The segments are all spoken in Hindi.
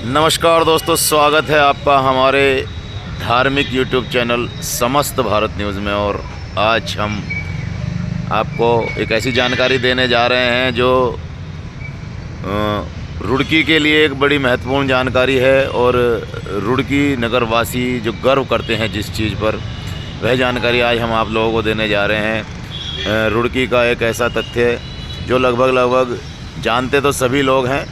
नमस्कार दोस्तों, स्वागत है आपका हमारे धार्मिक यूट्यूब चैनल समस्त भारत न्यूज़ में। और आज हम आपको एक ऐसी जानकारी देने जा रहे हैं जो रुड़की के लिए एक बड़ी महत्वपूर्ण जानकारी है। और रुड़की नगरवासी जो गर्व करते हैं जिस चीज़ पर, वह जानकारी आज हम आप लोगों को देने जा रहे हैं। रुड़की का एक ऐसा तथ्य जो लगभग जानते तो सभी लोग हैं,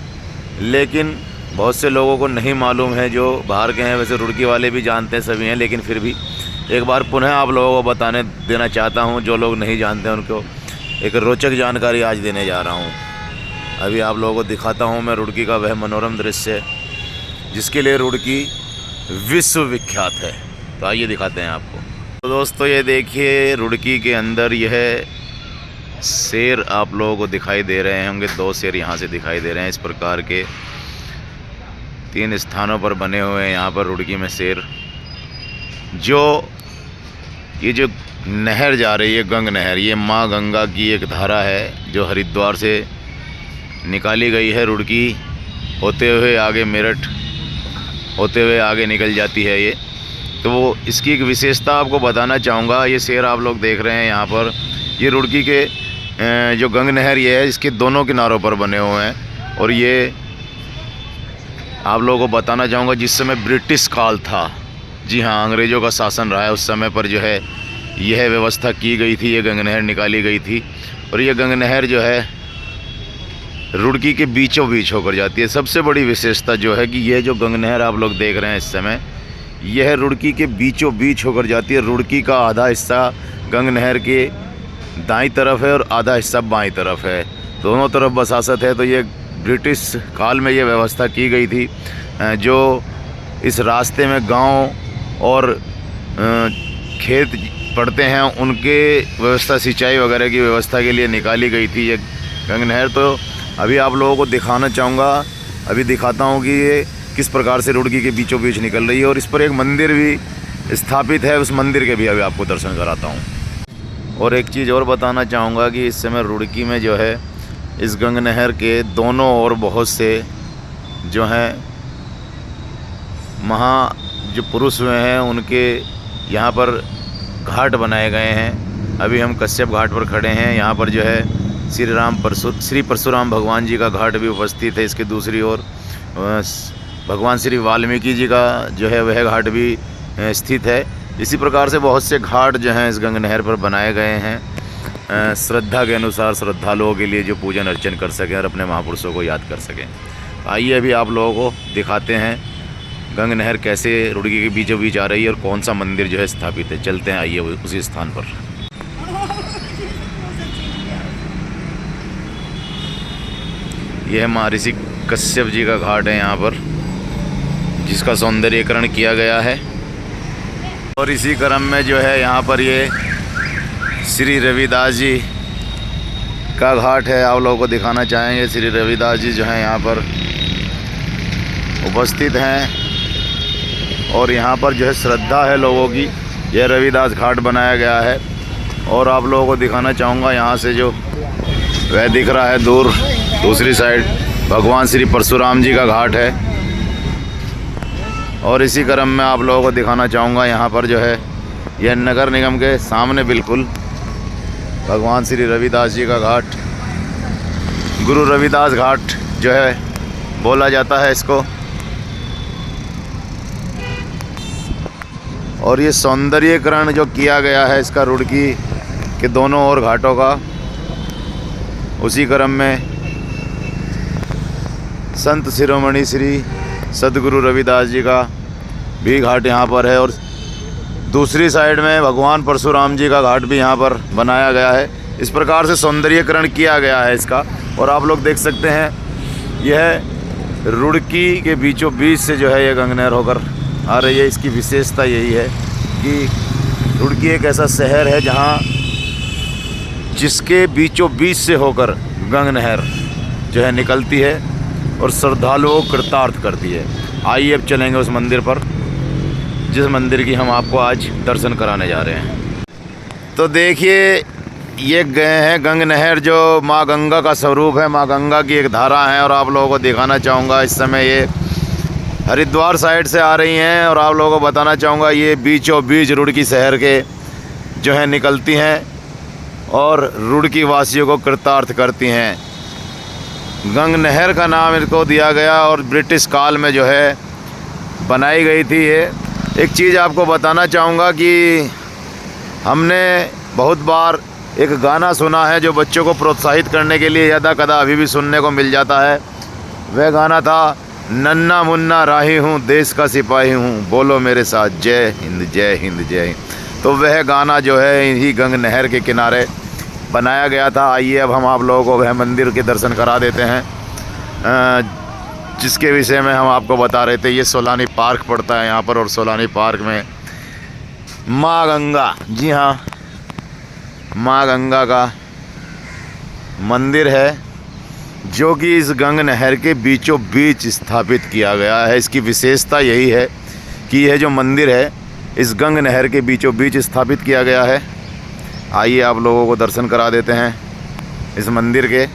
लेकिन बहुत से लोगों को नहीं मालूम है जो बाहर के हैं। वैसे रुड़की वाले भी जानते हैं, सभी हैं, लेकिन फिर भी एक बार पुनः आप लोगों को बताने देना चाहता हूं। जो लोग नहीं जानते हैं उनको एक रोचक जानकारी आज देने जा रहा हूं। अभी आप लोगों को दिखाता हूं मैं रुड़की का वह मनोरम दृश्य जिसके लिए रुड़की विश्वविख्यात है। तो आइए दिखाते हैं आपको। तो दोस्तों ये देखिए, रुड़की के अंदर यह शेर आप लोगों को दिखाई दे रहे होंगे। 2 शेर यहाँ से दिखाई दे रहे हैं। इस प्रकार के 3 स्थानों पर बने हुए हैं यहाँ पर रुड़की में शेर। ये जो नहर जा रही है, गंग नहर, ये माँ गंगा की एक धारा है जो हरिद्वार से निकाली गई है। रुड़की होते हुए आगे मेरठ होते हुए आगे निकल जाती है ये। तो इसकी एक विशेषता आपको बताना चाहूँगा। ये शेर आप लोग देख रहे हैं यहाँ पर, ये रुड़की के जो गंग नहर ये है, इसके दोनों किनारों पर बने हुए हैं। और ये आप लोगों को बताना चाहूँगा, जिस समय ब्रिटिश काल था, जी हाँ, अंग्रेज़ों का शासन रहा है, उस समय पर जो है यह व्यवस्था की गई थी, ये गंग नहर निकाली गई थी। और ये गंग नहर जो है रुड़की के बीचों बीच होकर जाती है। सबसे बड़ी विशेषता जो है कि यह जो गंग नहर आप लोग देख रहे हैं इस समय, यह रुड़की के बीचों बीच होकर जाती है। रुड़की का आधा हिस्सा गंग नहर के दाईं तरफ है और आधा हिस्सा बाईं तरफ है, दोनों तरफ बसासत है। तो ये ब्रिटिश काल में ये व्यवस्था की गई थी। जो इस रास्ते में गांव और खेत पड़ते हैं, उनके व्यवस्था, सिंचाई वगैरह की व्यवस्था के लिए निकाली गई थी ये गंग नहर। तो अभी आप लोगों को दिखाना चाहूँगा, अभी दिखाता हूँ कि ये किस प्रकार से रुड़की के बीचों बीच निकल रही है। और इस पर एक मंदिर भी स्थापित है, उस मंदिर के भी अभी आपको दर्शन कराता हूँ। और एक चीज़ और बताना चाहूँगा कि इस समय रुड़की में जो है, इस गंग नहर के दोनों ओर बहुत से जो हैं जो पुरुष हुए हैं, उनके यहाँ पर घाट बनाए गए हैं। अभी हम कश्यप घाट पर खड़े हैं। यहाँ पर जो है श्री परशुराम भगवान जी का घाट भी उपस्थित है। इसके दूसरी ओर भगवान श्री वाल्मीकि जी का जो है वह घाट भी स्थित है। इसी प्रकार से बहुत से घाट जो हैं इस गंग नहर पर बनाए गए हैं, श्रद्धा के अनुसार, श्रद्धालुओं के लिए जो पूजन अर्चन कर सकें और अपने महापुरुषों को याद कर सकें। आइए अभी आप लोगों को दिखाते हैं गंग नहर कैसे रुड़की के बीचों बीच आ रही है और कौन सा मंदिर जो है स्थापित है। चलते हैं, आइए उसी स्थान पर। यह है महर्षि कश्यप जी का घाट है यहाँ पर, जिसका सौंदर्यीकरण किया गया है। और इसी क्रम में जो है यहाँ पर ये श्री रविदास जी का घाट है। आप लोगों को दिखाना चाहेंगे, श्री रविदास जी जो हैं यहाँ पर उपस्थित हैं। और यहाँ पर जो है श्रद्धा है लोगों की, यह रविदास घाट बनाया गया है। और आप लोगों को दिखाना चाहूँगा, यहाँ से जो वह दिख रहा है दूर दूसरी साइड, भगवान श्री परशुराम जी का घाट है। और इसी क्रम में आप लोगों को दिखाना चाहूँगा, यहाँ पर जो है यह नगर निगम के सामने बिल्कुल भगवान श्री रविदास जी का घाट, गुरु रविदास घाट जो है बोला जाता है इसको। और ये सौंदर्यीकरण जो किया गया है इसका रुड़की के दोनों ओर घाटों का, उसी क्रम में संत शिरोमणि श्री सद्गुरु रविदास जी का भी घाट यहाँ पर है। और दूसरी साइड में भगवान परशुराम जी का घाट भी यहाँ पर बनाया गया है। इस प्रकार से सौंदर्यीकरण किया गया है इसका। और आप लोग देख सकते हैं, यह रुड़की के बीचों बीच से जो है यह गंग नहर होकर आ रही है। इसकी विशेषता यही है कि रुड़की एक ऐसा शहर है जहाँ जिसके बीचों बीच से होकर गंग नहर जो है निकलती है और श्रद्धालुओं को कृतार्थ करती है। आइए अब चलेंगे उस मंदिर पर, जिस मंदिर की हम आपको आज दर्शन कराने जा रहे हैं। तो देखिए, ये गए हैं गंग नहर जो माँ गंगा का स्वरूप है, माँ गंगा की एक धारा है। और आप लोगों को दिखाना चाहूँगा, इस समय ये हरिद्वार साइड से आ रही हैं और आप लोगों को बताना चाहूँगा ये बीचों बीच रुड़की शहर के जो है निकलती हैं और रुड़की वासियों को कृतार्थ करती हैं। गंग नहर का नाम इनको दिया गया और ब्रिटिश काल में जो है बनाई गई थी ये। एक चीज़ आपको बताना चाहूँगा कि हमने बहुत बार एक गाना सुना है जो बच्चों को प्रोत्साहित करने के लिए यदा कदा अभी भी सुनने को मिल जाता है। वह गाना था, नन्ना मुन्ना राही हूँ, देश का सिपाही हूँ, बोलो मेरे साथ जय हिंद जय हिंद जय हिंद। तो वह गाना जो है इन्हीं गंग नहर के किनारे बनाया गया था। आइए अब हम आप लोगों को वह मंदिर के दर्शन करा देते हैं जिसके विषय में हम आपको बता रहे थे। ये सोलानी पार्क पड़ता है यहाँ पर और सोलानी पार्क में माँ गंगा, जी हाँ, माँ गंगा का मंदिर है जो कि इस गंग नहर के बीचों बीच स्थापित किया गया है। इसकी विशेषता यही है कि यह जो मंदिर है इस गंग नहर के बीचों बीच स्थापित किया गया है। आइए आप लोगों को दर्शन करा देते हैं इस मंदिर के।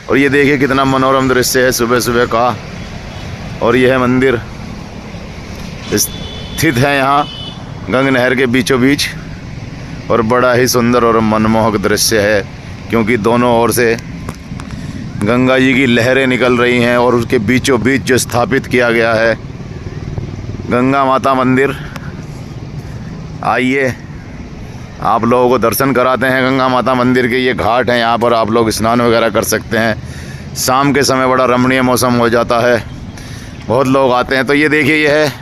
और ये देखिए कितना मनोरम दृश्य है सुबह सुबह का। और यह मंदिर स्थित है यहाँ गंग नहर के बीचों बीच और बड़ा ही सुंदर और मनमोहक दृश्य है क्योंकि दोनों ओर से गंगा जी की लहरें निकल रही हैं और उसके बीचों बीच जो स्थापित किया गया है गंगा माता मंदिर। आइए आप लोगों को दर्शन कराते हैं गंगा माता मंदिर के। ये घाट हैं, यहाँ पर आप लोग स्नान वगैरह कर सकते हैं। शाम के समय बड़ा रमणीय मौसम हो जाता है, बहुत लोग आते हैं। तो ये देखिए ये है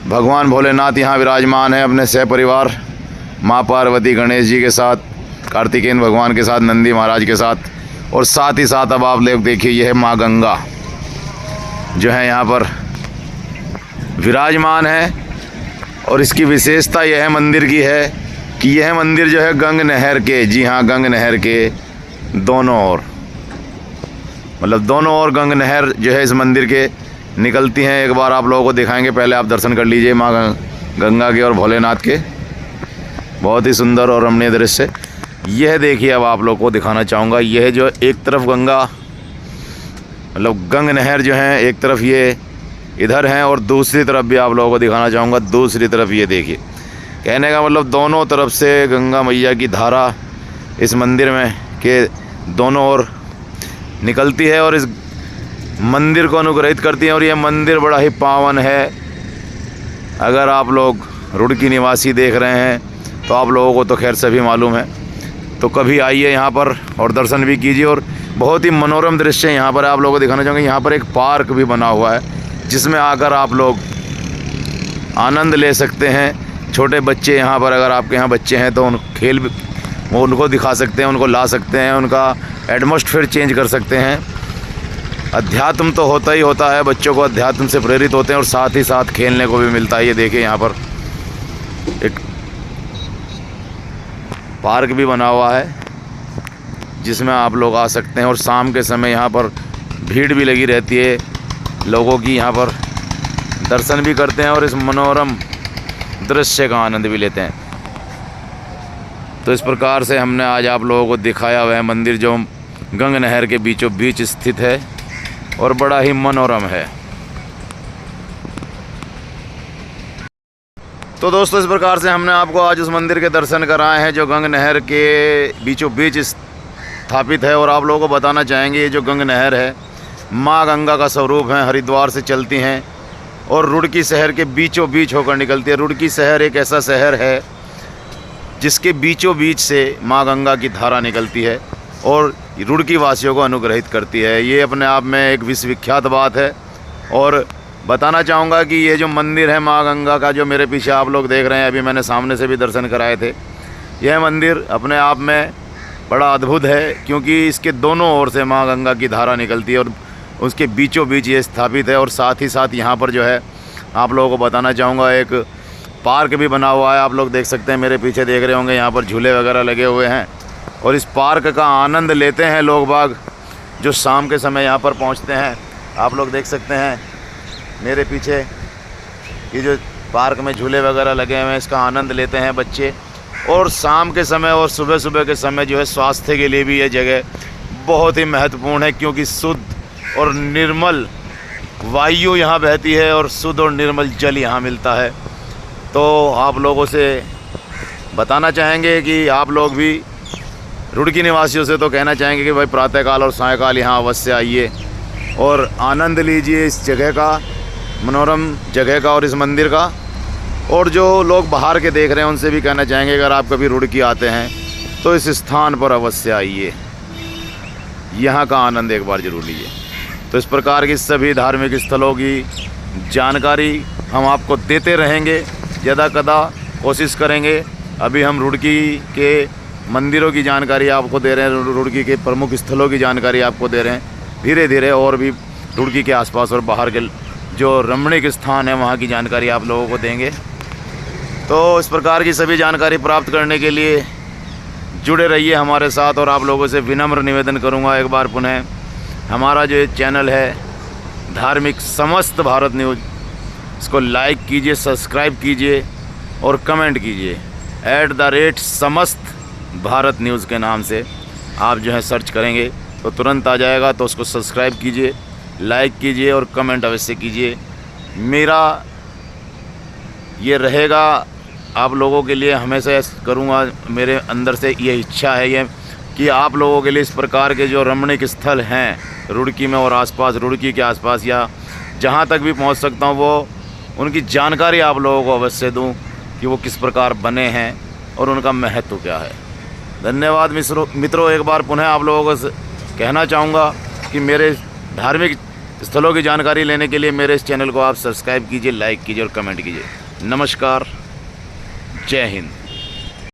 भगवान भोलेनाथ यहाँ विराजमान है अपने सहपरिवार माँ पार्वती गणेश जी के साथ, कार्तिकेय भगवान के साथ, नंदी महाराज के साथ। और साथ ही साथ अब आप लोग देखिए यह है माँ गंगा जो है यहाँ पर विराजमान है। और इसकी विशेषता यह मंदिर की है कि यह मंदिर जो है गंग नहर के, जी हाँ, गंग नहर के दोनों ओर, मतलब दोनों ओर गंग नहर जो है इस मंदिर के निकलती हैं। एक बार आप लोगों को दिखाएंगे, पहले आप दर्शन कर लीजिए माँ गंगा के और भोलेनाथ के। बहुत ही सुंदर और रमणीय दृश्य। यह देखिए अब आप लोगों को दिखाना चाहूँगा, यह जो एक तरफ गंगा मतलब गंग नहर जो है एक तरफ ये इधर हैं और दूसरी तरफ भी आप लोगों को दिखाना चाहूँगा। दूसरी तरफ ये देखिए, कहने का मतलब दोनों तरफ से गंगा मैया की धारा इस मंदिर में के दोनों ओर निकलती है और इस मंदिर को अनुग्रहित करती है। और यह मंदिर बड़ा ही पावन है। अगर आप लोग रुड़की निवासी देख रहे हैं तो आप लोगों को तो खैर सभी मालूम है, तो कभी आइए यहाँ पर और दर्शन भी कीजिए। और बहुत ही मनोरम दृश्य यहाँ पर आप लोगों को दिखाना चाहूँगा। यहाँ पर एक पार्क भी बना हुआ है जिसमें आकर आप लोग आनंद ले सकते हैं। छोटे बच्चे यहाँ पर, अगर आपके यहाँ बच्चे हैं तो खेल वो उनको दिखा सकते हैं, उनको ला सकते हैं, उनका एटमॉस्फेयर चेंज कर सकते हैं। अध्यात्म तो होता ही होता है, बच्चों को अध्यात्म से प्रेरित होते हैं और साथ ही साथ खेलने को भी मिलता है। ये देखिए यहाँ पर एक पार्क भी बना हुआ है जिसमें आप लोग आ सकते हैं। और शाम के समय यहाँ पर भीड़ भी लगी रहती है लोगों की, यहाँ पर दर्शन भी करते हैं और इस मनोरम दृश्य का आनंद भी लेते हैं। तो इस प्रकार से हमने आज आप लोगों को दिखाया वह मंदिर जो गंग नहर के बीचों बीच स्थित है और बड़ा ही मनोरम है। तो दोस्तों इस प्रकार से हमने आपको आज उस मंदिर के दर्शन कराए हैं जो गंग नहर के बीचों बीच स्थापित है। और आप लोगों को बताना चाहेंगे ये जो गंग नहर है माँ गंगा का स्वरूप है, हरिद्वार से चलती हैं और रुड़की शहर के बीचों बीच होकर निकलती है। रुड़की शहर एक ऐसा शहर है जिसके बीचों बीच से माँ गंगा की धारा निकलती है और रुड़की वासियों को अनुग्रहित करती है। ये अपने आप में एक विश्वविख्यात बात है। और बताना चाहूँगा कि ये जो मंदिर है माँ गंगा का जो मेरे पीछे आप लोग देख रहे हैं, अभी मैंने सामने से भी दर्शन कराए थे, यह मंदिर अपने आप में बड़ा अद्भुत है क्योंकि इसके दोनों ओर से माँ गंगा की धारा निकलती है और उसके बीचों बीच ये स्थापित है। और साथ ही साथ यहाँ पर जो है आप लोगों को बताना चाहूँगा एक पार्क भी बना हुआ है। आप लोग देख सकते हैं, मेरे पीछे देख रहे होंगे, यहाँ पर झूले वगैरह लगे हुए हैं और इस पार्क का आनंद लेते हैं लोग बाग जो शाम के समय यहाँ पर पहुँचते हैं। आप लोग देख सकते हैं मेरे पीछे ये जो पार्क में झूले वगैरह लगे हुए हैं, इसका आनंद लेते हैं बच्चे। और शाम के समय और सुबह सुबह के समय जो है स्वास्थ्य के लिए भी ये जगह बहुत ही महत्वपूर्ण है क्योंकि शुद्ध और निर्मल वायु यहाँ बहती है और शुद्ध और निर्मल जल यहाँ मिलता है। तो आप लोगों से बताना चाहेंगे कि आप लोग भी रुड़की निवासियों से तो कहना चाहेंगे कि भाई प्रातःकाल और सायंकाल यहाँ अवश्य आइए और आनंद लीजिए इस जगह का, मनोरम जगह का और इस मंदिर का। और जो लोग बाहर के देख रहे हैं उनसे भी कहना चाहेंगे अगर आप कभी रुड़की आते हैं तो इस स्थान पर अवश्य आइए, यहाँ का आनंद एक बार ज़रूर लीजिए। तो इस प्रकार की सभी धार्मिक स्थलों की जानकारी हम आपको देते रहेंगे, यदा कदा कोशिश करेंगे। अभी हम रुड़की के मंदिरों की जानकारी आपको दे रहे हैं, रुड़की के प्रमुख स्थलों की जानकारी आपको दे रहे हैं। धीरे धीरे और भी रुड़की के आसपास और बाहर के जो रमणीक स्थान है वहाँ की जानकारी आप लोगों को देंगे। तो इस प्रकार की सभी जानकारी प्राप्त करने के लिए जुड़े रहिए हमारे साथ। और आप लोगों से विनम्र निवेदन करूंगा एक बार पुनः, हमारा जो ये चैनल है धार्मिक समस्त भारत न्यूज़, इसको लाइक कीजिए, सब्सक्राइब कीजिए और कमेंट कीजिए। @समस्त भारत न्यूज़ के नाम से आप जो है सर्च करेंगे तो तुरंत आ जाएगा। तो उसको सब्सक्राइब कीजिए, लाइक कीजिए और कमेंट अवश्य कीजिए। मेरा ये रहेगा आप लोगों के लिए, हमेशा करूँगा, मेरे अंदर से ये इच्छा है ये कि आप लोगों के लिए इस प्रकार के जो रमणीक स्थल हैं रुड़की में और आसपास, रुड़की के आसपास या जहाँ तक भी पहुँच सकता हूँ वो उनकी जानकारी आप लोगों को अवश्य दूँ कि वो किस प्रकार बने हैं और उनका महत्व क्या है। धन्यवाद मित्रों। एक बार पुनः आप लोगों को कहना चाहूँगा कि मेरे धार्मिक स्थलों की जानकारी लेने के लिए मेरे इस चैनल को आप सब्सक्राइब कीजिए, लाइक कीजिए और कमेंट कीजिए। नमस्कार, जय हिंद।